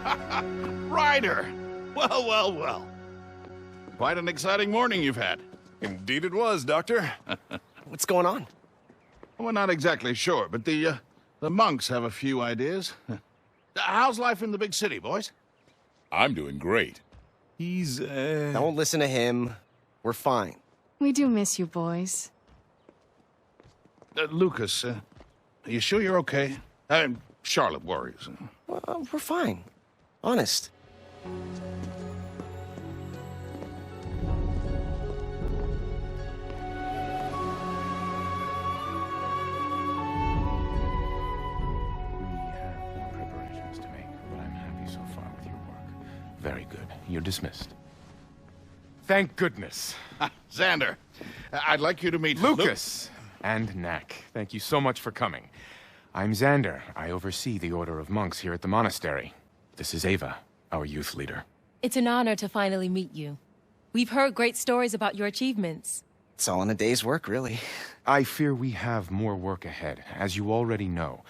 Ryder! Well, well, well. Quite an exciting morning you've had. Indeed it was, Doctor. What's going on? We're not exactly sure, but the monks have a few ideas. How's life in the big city, boys? I'm doing great. He's, Don't listen to him. We're fine. We do miss you, boys. Lucas, are you sure you're okay? Charlotte worries. Well, we're fine. Honest. Preparations to make, but I'm happy so far with your work. Very good. You're dismissed. Thank goodness. Xander, I'd like you to meet Lucas and KNACK. Thank you so much for coming. I'm Xander. I oversee the Order of Monks here at the monastery. This is Ava, our youth leader. It's an honor to finally meet you. We've heard great stories about your achievements. It's all in a day's work, really. I fear we have more work ahead. As you already know,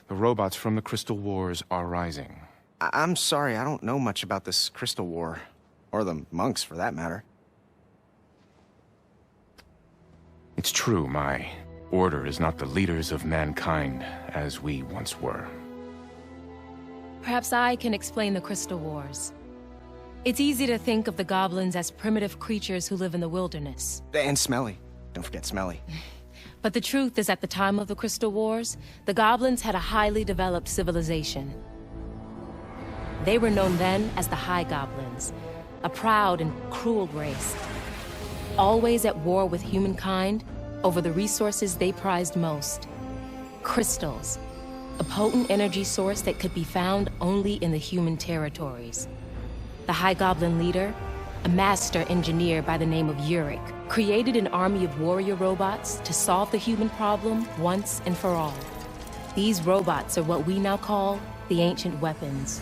the robots from the Crystal Wars are rising. I'm sorry, I don't know much about this Crystal War. Or the monks, for that matter. It's true, my order is not the leaders of mankind as we once were. Perhaps I can explain the Crystal Wars. It's easy to think of the goblins as primitive creatures who live in the wilderness. And Smelly. Don't forget Smelly. But the truth is, at the time of the Crystal Wars, the goblins had a highly developed civilization. They were known then as the High Goblins, a proud and cruel race, always at war with humankind over the resources they prized most. Crystals, a potent energy source that could be found only in the human territories. The High Goblin leader, a master engineer by the name of Yurik, created an army of warrior robots to solve the human problem once and for all. These robots are what we now call the ancient weapons.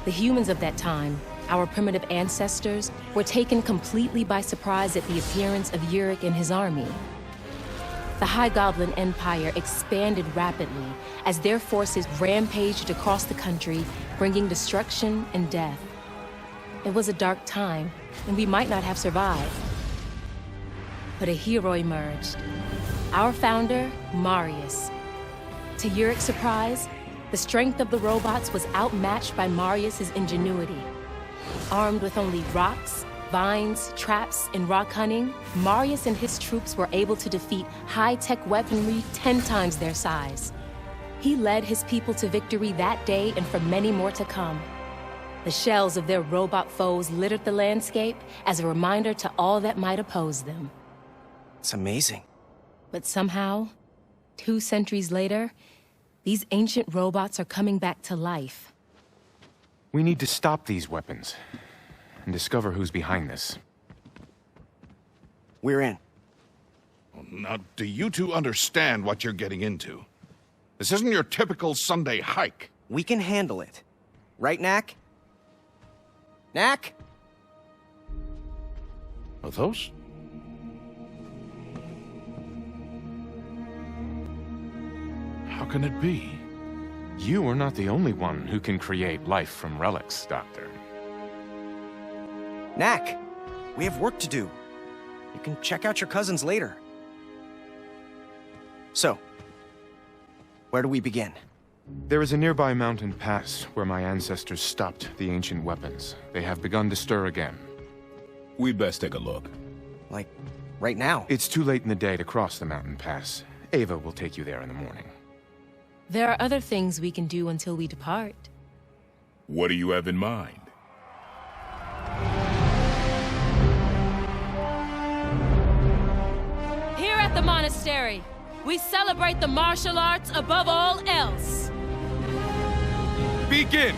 The humans of that time, our primitive ancestors, were taken completely by surprise at the appearance of Yurik and his army. The High Goblin Empire expanded rapidly as their forces rampaged across the country, bringing destruction and death. It was a dark time, and we might not have survived. But a hero emerged. Our founder, Marius. To Yurik's surprise, the strength of the robots was outmatched by Marius's ingenuity. Armed with only rocks, vines, traps, and rock hunting, Marius and his troops were able to defeat high-tech weaponry 10 times their size. He led his people to victory that day and for many more to come. The shells of their robot foes littered the landscape as a reminder to all that might oppose them. It's amazing. But somehow, 2 centuries later, these ancient robots are coming back to life. We need to stop these weapons and discover who's behind this. We're in. Now, do you two understand what you're getting into? This isn't your typical Sunday hike. We can handle it. Right, Knack? Knack? Are those? How can it be? You are not the only one who can create life from relics, Doctor. Knack, we have work to do. You can check out your cousins later. So, where do we begin? There is a nearby mountain pass where my ancestors stopped the ancient weapons. They have begun to stir again. We'd best take a look. Like, right now? It's too late in the day to cross the mountain pass. Ava will take you there in the morning. There are other things we can do until we depart. What do you have in mind? Here at the monastery, we celebrate the martial arts above all else. Begin!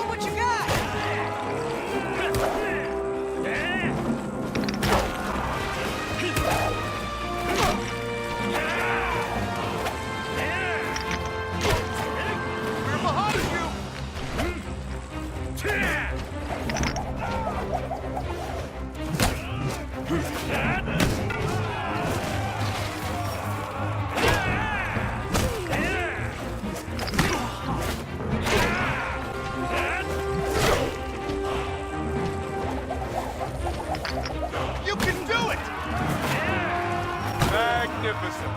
What you got? magnificent!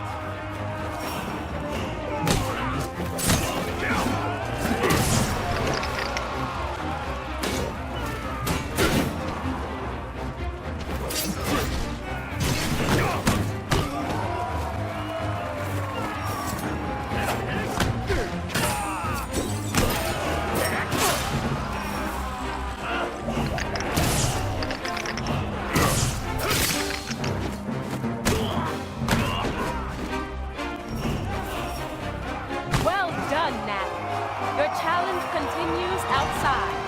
Well done, Knack. Your challenge continues outside.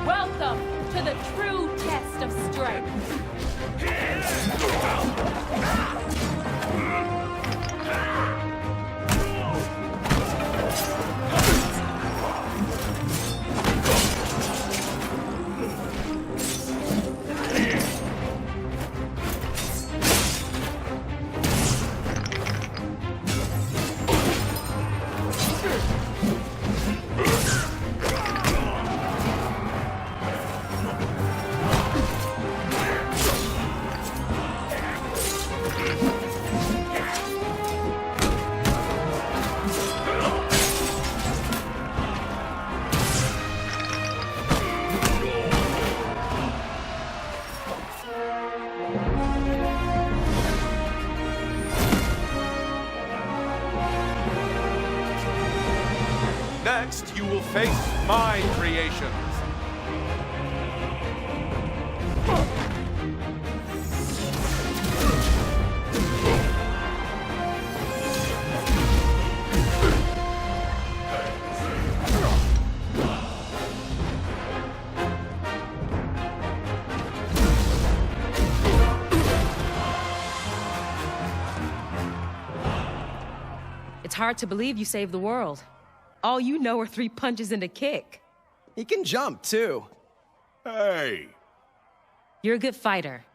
Welcome to the true test of strength. Next, you will face my creations. It's hard to believe you saved the world. All you know are 3 punches and a kick. He can jump, too. Hey! You're a good fighter,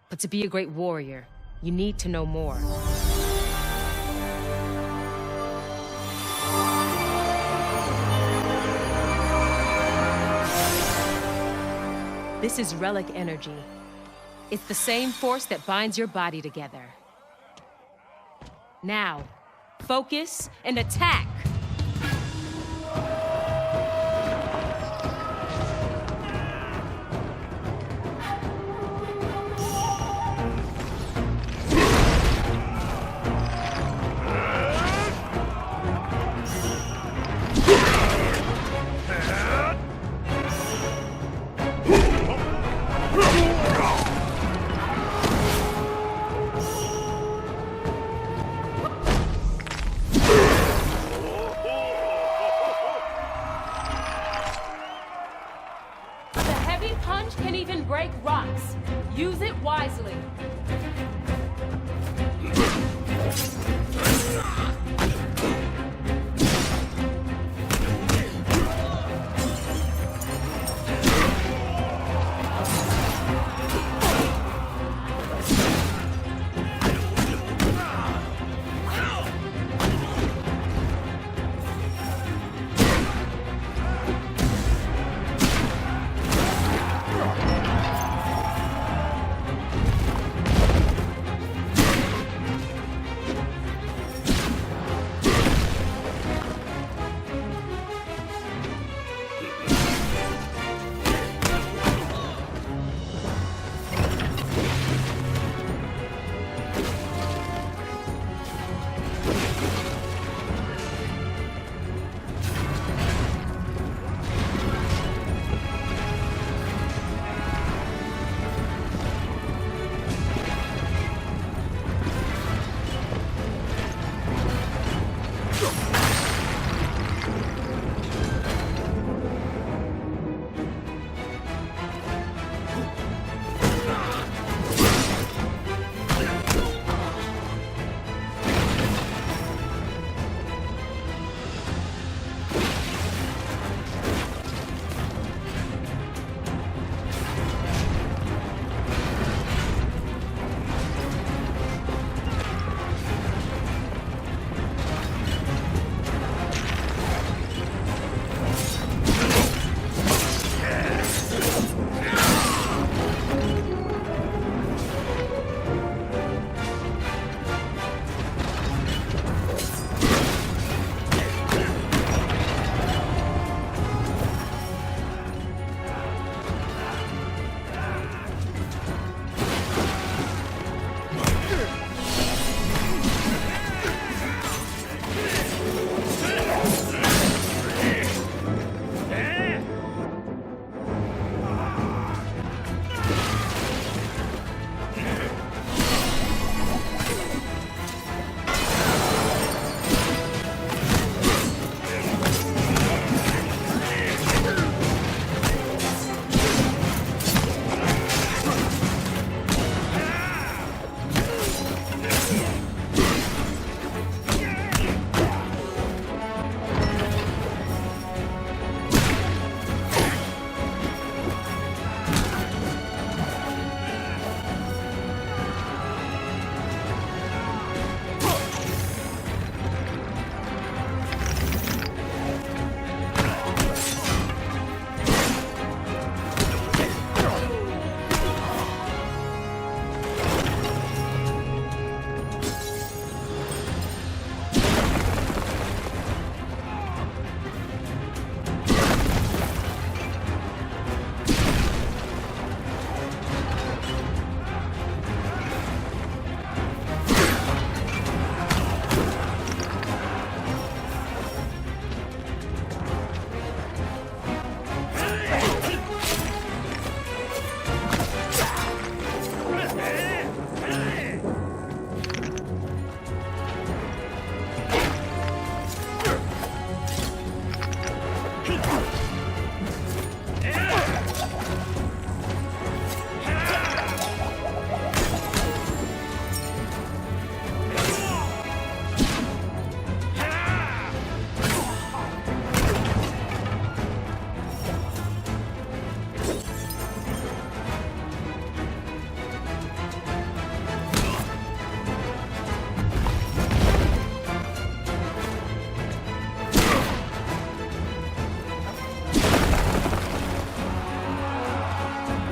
but to be a great warrior, you need to know more. This is relic energy. It's the same force that binds your body together. Now, focus and attack! punch can even break rocks. Use it wisely.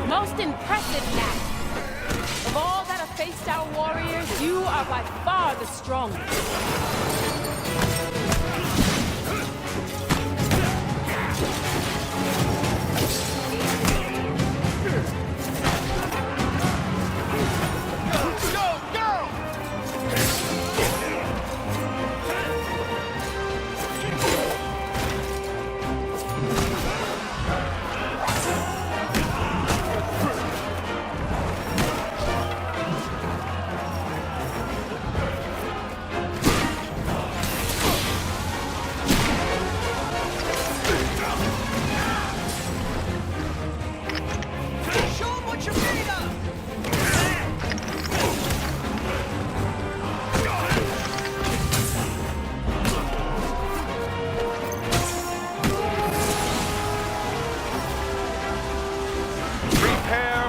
Most impressive, Knack. Of all that have faced our warriors, you are by far the strongest.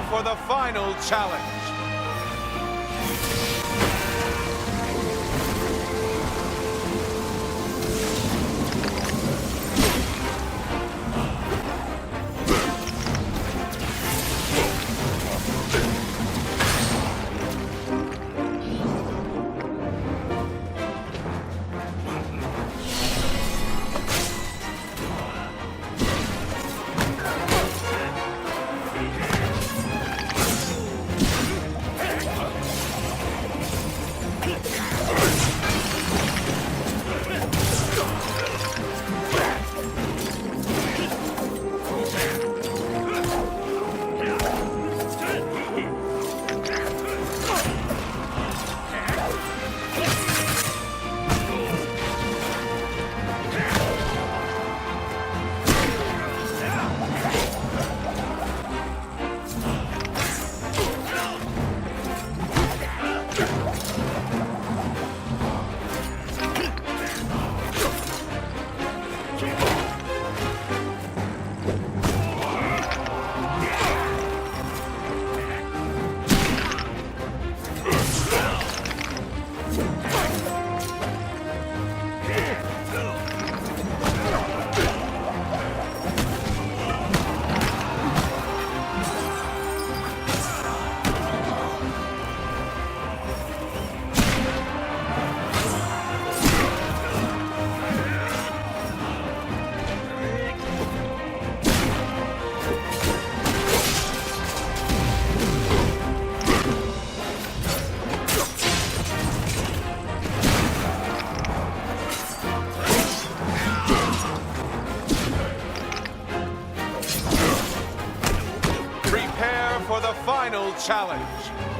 for the final challenge. Prepare for the final challenge.